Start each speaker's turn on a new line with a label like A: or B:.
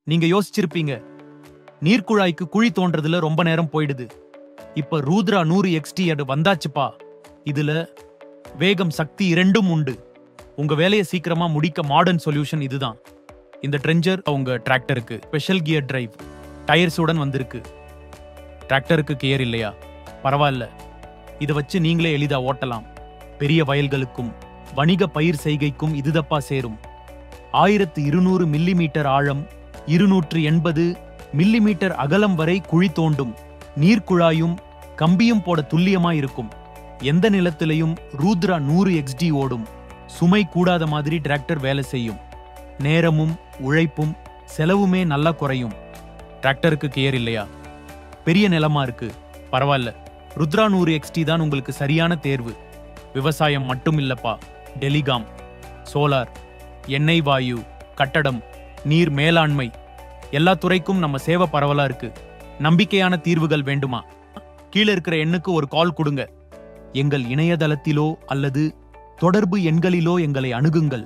A: நீங்க யோசிச்சிருப்பீங்க, நீர்க்குழாய்க்கு குழி தோன்றதுல ரொம்ப நேரம் போயிடுது. இப்ப ரூத்ரா 100 XT அது வந்தாச்சுப்பா. இதுல வேகம், சக்தி இரண்டும் உண்டு. உங்க வேலையை சீக்கிரமா முடிக்க மாடர்ன் சொல்யூஷன் இதுதான். இந்த ட்ரெஞ்சர் உங்க டிராக்டருக்கு ஸ்பெஷல் கியர் டிரைவ் டயர்ஸுடன் வந்திருக்கு. டிராக்டருக்கு கியர் இல்லையா? பரவாயில்ல, இதை வச்சு நீங்களே எளிதா ஓட்டலாம். பெரிய வயல்களுக்கும் வணிக பயிர் செய்கைக்கும் இதுதப்பா சேரும். 1200 மில்லிமீட்டர் ஆழம், 280 மில்லிமீட்டர் அகலம் வரை குழி தோண்டும். நீர்க்குழாயும் கம்பியும் போட துல்லியமா இருக்கும். எந்த நிலத்திலையும் ரூத்ரா 100 XD ஓடும். சுமை கூடாத மாதிரி டிராக்டர் வேலை செய்யும். நேரமும் உழைப்பும் செலவுமே நல்லா குறையும். டிராக்டருக்கு கியர் இல்லையா? பெரிய நிலமா இருக்கு, பரவாயில்ல, ருத்ரா 100 XT தான் உங்களுக்கு சரியான தேர்வு. விவசாயம் மட்டும் இல்லப்பா, டெலிகாம், சோலார், எண்ணெய் வாயு, கட்டடம், நீர் மேலாண்மை, எல்லா துறைக்கும் நம்ம சேவை பரவலா இருக்கு. நம்பிக்கையான தீர்வுகள் வேண்டுமா? கீழே இருக்கிற எண்ணுக்கு ஒரு கால் கொடுங்க. எங்கள் இணையதளத்திலோ அல்லது தொடர்பு எண்களிலோ எங்களை அணுகுங்கள்.